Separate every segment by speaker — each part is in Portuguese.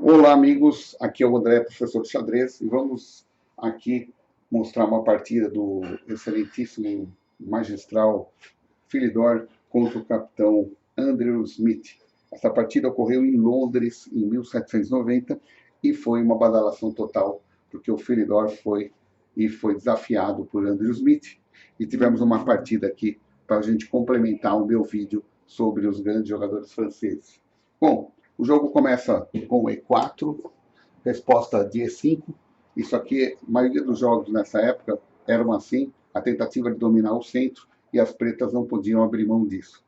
Speaker 1: Olá, amigos. Aqui é o André, professor de xadrez, e vamos aqui mostrar uma partida do excelentíssimo magistral Philidor contra o capitão Andrew Smith. Essa partida ocorreu em Londres em 1790 e foi uma badalação total, porque o Philidor foi desafiado por Andrew Smith, e tivemos uma partida aqui para a gente complementar o meu vídeo sobre os grandes jogadores franceses. Bom, o jogo começa com E4, resposta de E5. Isso aqui, a maioria dos jogos nessa época eram assim, a tentativa de dominar o centro, e as pretas não podiam abrir mão disso.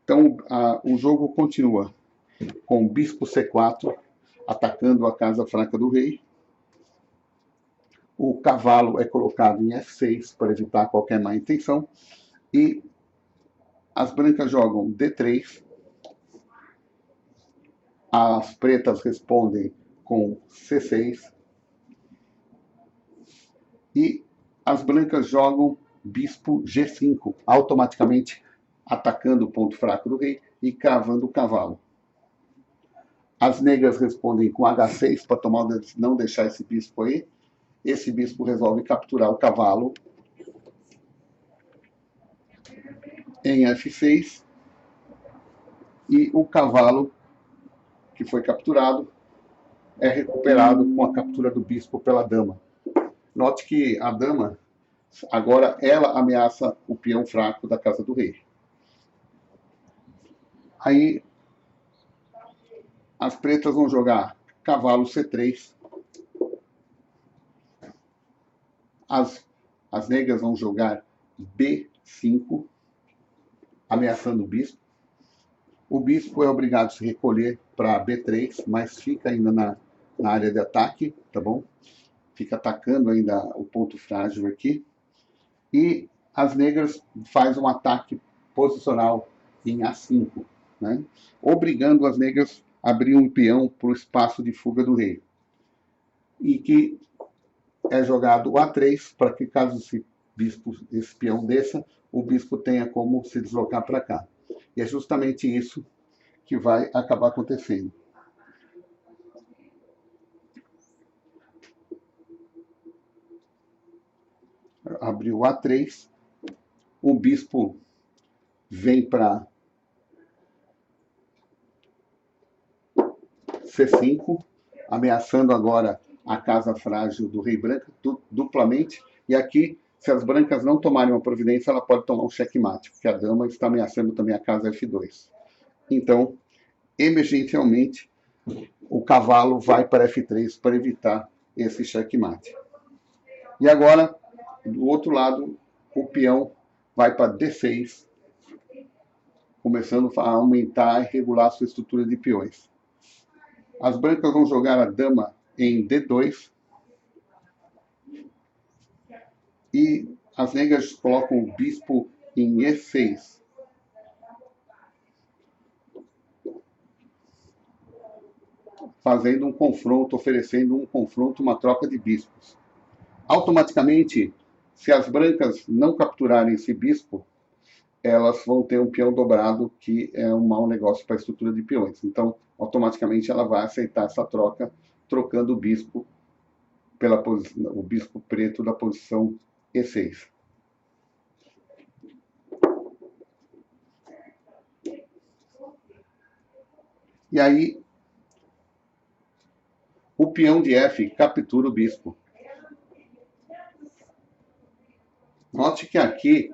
Speaker 1: Então, o jogo continua com bispo C4, atacando a casa fraca do rei. O cavalo é colocado em F6 para evitar qualquer má intenção. E as brancas jogam D3. As pretas respondem com C6. E as brancas jogam bispo G5, automaticamente atacando o ponto fraco do rei e cravando o cavalo. As negras respondem com H6 para não deixar esse bispo aí. Esse bispo resolve capturar o cavalo em F6. E o cavalo que foi capturado é recuperado com a captura do bispo pela dama. Note que a dama, agora, ela ameaça o peão fraco da casa do rei. Aí, as pretas vão jogar cavalo C3. As negras vão jogar B5, ameaçando o bispo. O bispo é obrigado a se recolher para B3, mas fica ainda na área de ataque, tá bom? Fica atacando ainda o ponto frágil aqui. E as negras fazem um ataque posicional em A5, né? Obrigando as negras a abrir um peão para o espaço de fuga do rei. E que é jogado A3 para que, caso esse peão desça, o bispo tenha como se deslocar para cá. E é justamente isso que vai acabar acontecendo. Abriu A3, o bispo vem para C5, ameaçando agora a casa frágil do rei branco duplamente. E aqui, se as brancas não tomarem uma providência, ela pode tomar um checkmate, porque a dama está ameaçando também a casa F2. Então, emergencialmente, o cavalo vai para F3 para evitar esse checkmate. E agora, do outro lado, o peão vai para D6, começando a aumentar e regular a sua estrutura de peões. As brancas vão jogar a dama em D2. E as negras colocam o bispo em E6. Fazendo um confronto, oferecendo um confronto, uma troca de bispos. Automaticamente, se as brancas não capturarem esse bispo, elas vão ter um peão dobrado, que é um mau negócio para a estrutura de peões. Então, automaticamente, ela vai aceitar essa troca, trocando o bispo o bispo preto da posição E6. E aí, o peão de F captura o bispo. Note que aqui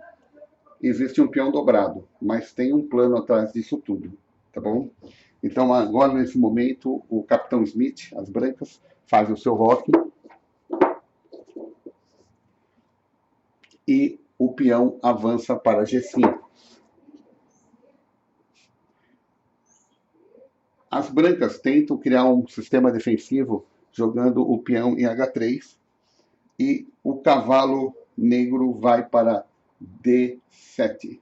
Speaker 1: existe um peão dobrado, mas tem um plano atrás disso tudo, tá bom? Então, agora, nesse momento, o capitão Smith, as brancas, faz o seu roque e o peão avança para G5. As brancas tentam criar um sistema defensivo jogando o peão em H3 e o cavalo negro vai para D7.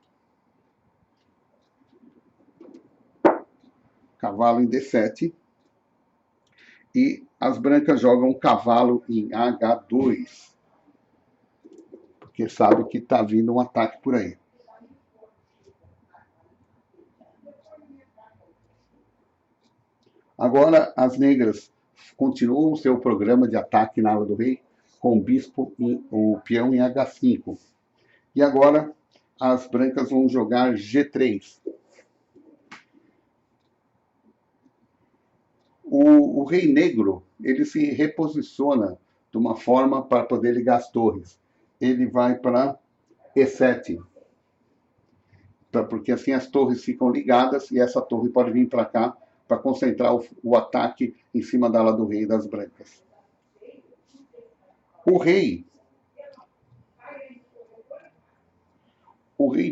Speaker 1: Cavalo em D7. E as brancas jogam cavalo em H2. Porque sabe que está vindo um ataque por aí. Agora as negras continua o seu programa de ataque na ala do rei, com o peão em H5. E agora as brancas vão jogar G3. O rei negro, ele se reposiciona de uma forma para poder ligar as torres. Ele vai para E7. Porque assim as torres ficam ligadas e essa torre pode vir para cá para concentrar o ataque em cima da ala do rei das brancas. O rei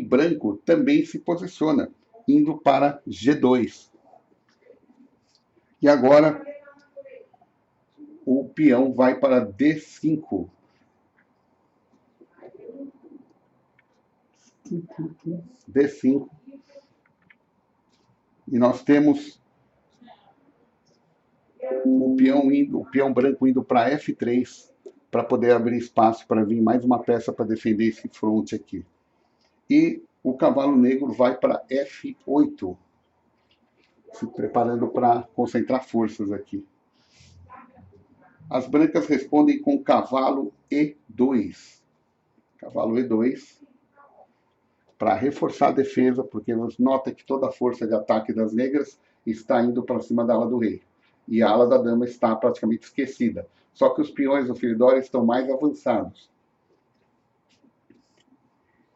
Speaker 1: branco também se posiciona, indo para G2. E agora o peão vai para D5. D5. E nós temos o peão branco indo para F3, para poder abrir espaço para vir mais uma peça para defender esse fronte aqui. E o cavalo negro vai para F8, se preparando para concentrar forças aqui. As brancas respondem com cavalo E2. Cavalo E2, para reforçar a defesa, porque você nota que toda a força de ataque das negras está indo para cima da ala do rei. E a ala da dama está praticamente esquecida. Só que os peões do Philidor estão mais avançados.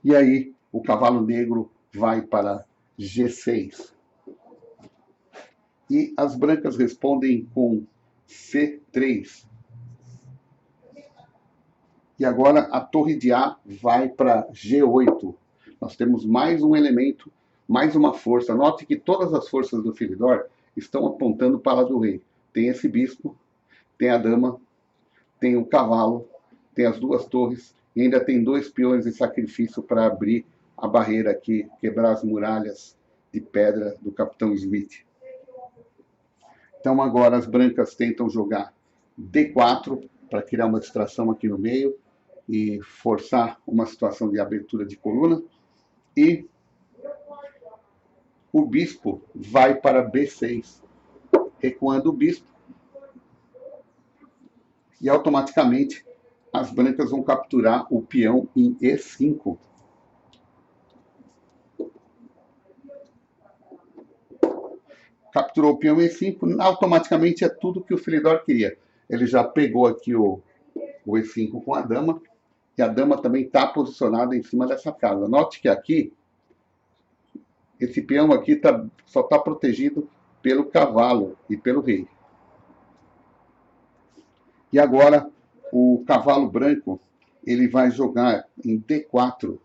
Speaker 1: E aí, o cavalo negro vai para G6. E as brancas respondem com C3. E agora a torre de A vai para G8. Nós temos mais um elemento, mais uma força. Note que todas as forças do Philidor estão apontando para a ala do rei. Tem esse bispo, tem a dama, tem o cavalo, tem as duas torres, e ainda tem 2 peões em sacrifício para abrir a barreira aqui, quebrar as muralhas de pedra do capitão Smith. Então agora as brancas tentam jogar D4 para criar uma distração aqui no meio e forçar uma situação de abertura de coluna. E o bispo vai para B6, recuando o bispo. E automaticamente as brancas vão capturar o peão em E5. Capturou o peão em E5, automaticamente é tudo que o Philidor queria. Ele já pegou aqui o E5 com a dama, e a dama também está posicionada em cima dessa casa. Note que aqui, esse peão aqui só está protegido pelo cavalo e pelo rei. E agora o cavalo branco, ele vai jogar em D4.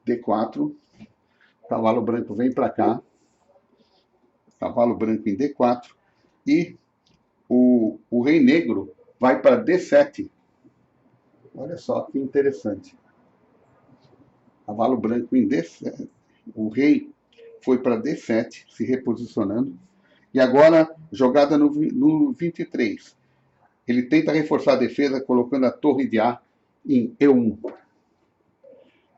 Speaker 1: D4. O cavalo branco vem para cá. Cavalo branco em D4. E o rei negro vai para D7. Olha só que interessante. Cavalo branco em D7. O rei foi para D7, se reposicionando. E agora, jogada no 23. Ele tenta reforçar a defesa colocando a torre de A em E1.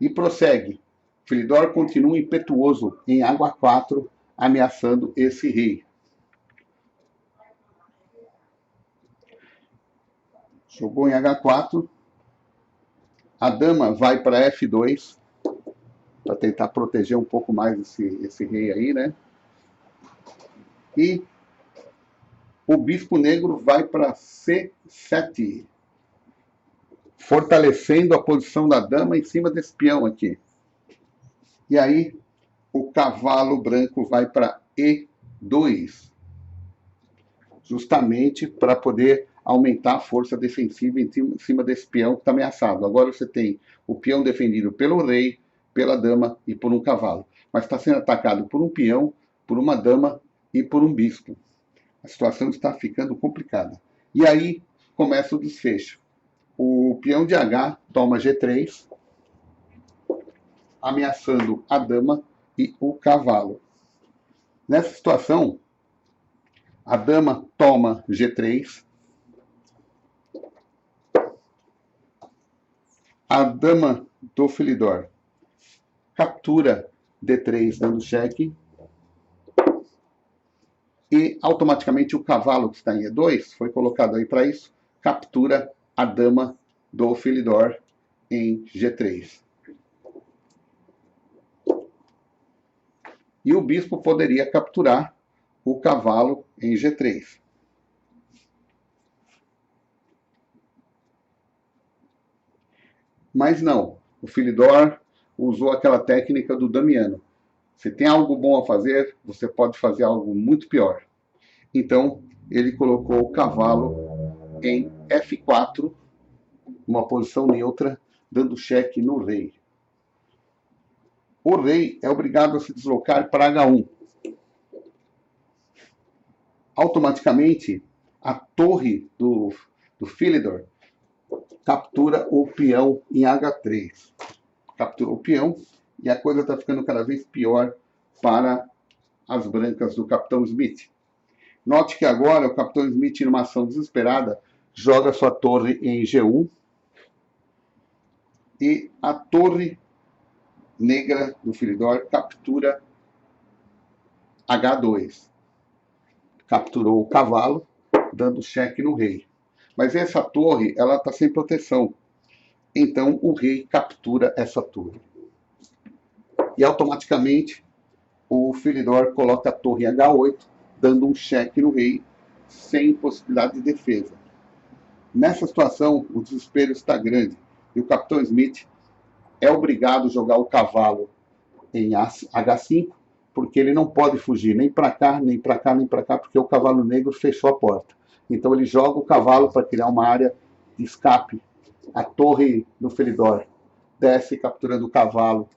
Speaker 1: E prossegue. Philidor continua impetuoso em água 4, ameaçando esse rei. Jogou em H4. A dama vai para F2, para tentar proteger um pouco mais esse rei aí, né? E o bispo negro vai para C7, fortalecendo a posição da dama em cima desse peão aqui. E aí, o cavalo branco vai para E2, justamente para poder aumentar a força defensiva em cima desse peão que está ameaçado. Agora você tem o peão defendido pelo rei, pela dama e por um cavalo. Mas está sendo atacado por um peão, por uma dama e por um bispo. A situação está ficando complicada. E aí começa o desfecho. O peão de H toma G3, ameaçando a dama e o cavalo. Nessa situação, a dama toma G3, a dama do Philidor captura D3 dando cheque, E automaticamente o cavalo que está em E2, foi colocado aí para isso, captura a dama do Philidor em G3. E o bispo poderia capturar o cavalo em G3. Mas não, o Philidor usou aquela técnica do Damiano. Se tem algo bom a fazer, você pode fazer algo muito pior. Então, ele colocou o cavalo em F4, uma posição neutra, dando cheque no rei. O rei é obrigado a se deslocar para H1. Automaticamente, a torre do Philidor captura o peão em H3. Capturou o peão e a coisa está ficando cada vez pior para as brancas do capitão Smith. Note que agora o capitão Smith, numa ação desesperada, joga sua torre em G1 e a torre negra do Philidor captura H2. Capturou o cavalo, dando cheque no rei. Mas essa torre, ela está sem proteção. Então o rei captura essa torre. E automaticamente o Philidor coloca a torre em H8, dando um cheque no rei, sem possibilidade de defesa. Nessa situação, o desespero está grande e o capitão Smith é obrigado a jogar o cavalo em H5, porque ele não pode fugir nem para cá, nem para cá, nem para cá, porque o cavalo negro fechou a porta. Então ele joga o cavalo para criar uma área de escape. A torre do Philidor desce capturando o cavalo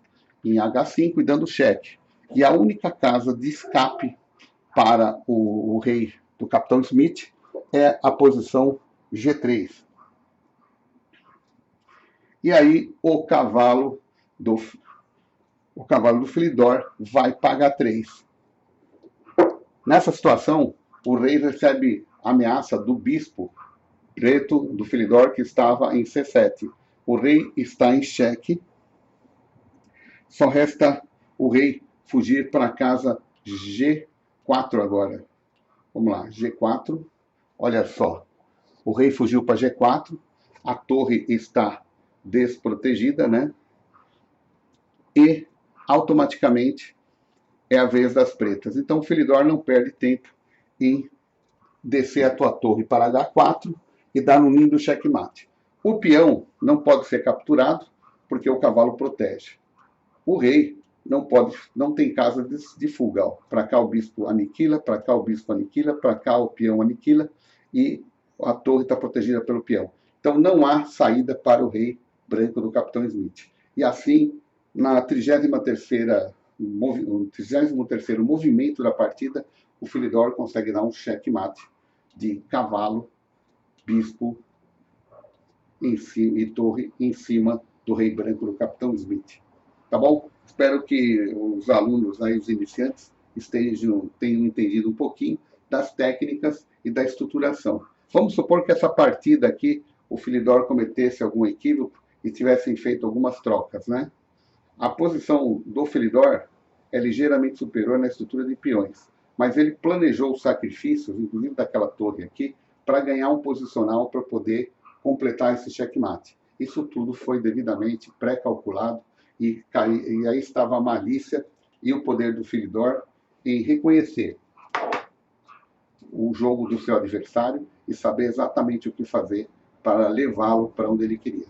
Speaker 1: em H5 e dando cheque. E a única casa de escape para o rei do capitão Smith é a posição G3. E aí o cavalo do Philidor vai para H3. Nessa situação, o rei recebe a ameaça do bispo preto do Philidor, que estava em C7. O rei está em xeque. Só resta o rei fugir para a casa G4 agora. Vamos lá, G4. Olha só, o rei fugiu para G4, a torre está desprotegida, né? E automaticamente é a vez das pretas. Então o Philidor não perde tempo em descer a tua torre para H4 e dar um lindo checkmate. O peão não pode ser capturado porque o cavalo protege. O rei não tem casa de fuga. Para cá o bispo aniquila, para cá o bispo aniquila, para cá o peão aniquila e a torre está protegida pelo peão. Então não há saída para o rei branco do capitão Smith. E assim, na 33º movimento da partida, o Philidor consegue dar um checkmate de cavalo, bispo em cima, e torre em cima do rei branco do capitão Smith. Tá bom? Espero que os alunos, aí, os iniciantes, tenham entendido um pouquinho das técnicas e da estruturação. Vamos supor que essa partida aqui, o Philidor cometesse algum equívoco e tivessem feito algumas trocas, né? A posição do Philidor é ligeiramente superior na estrutura de peões, mas ele planejou os sacrifícios, inclusive daquela torre aqui, para ganhar um posicional para poder completar esse checkmate. Isso tudo foi devidamente pré-calculado e aí estava a malícia e o poder do Philidor em reconhecer o jogo do seu adversário e saber exatamente o que fazer para levá-lo para onde ele queria.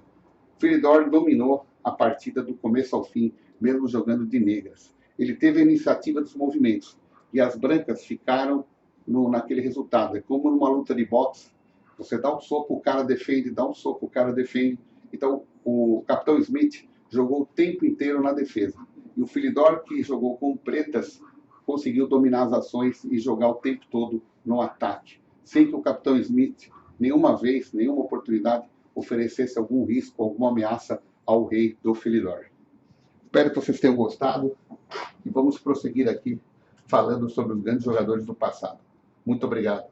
Speaker 1: Philidor dominou a partida do começo ao fim, mesmo jogando de negras. Ele teve a iniciativa dos movimentos e as brancas ficaram naquele resultado. É como numa luta de boxe, você dá um soco, o cara defende, dá um soco, o cara defende. Então o capitão Smith jogou o tempo inteiro na defesa. E o Philidor, que jogou com pretas, conseguiu dominar as ações e jogar o tempo todo no ataque, sem que o capitão Smith, nenhuma vez, nenhuma oportunidade, oferecesse algum risco, alguma ameaça ao rei do Philidor. Espero que vocês tenham gostado e vamos prosseguir aqui falando sobre os grandes jogadores do passado. Muito obrigado.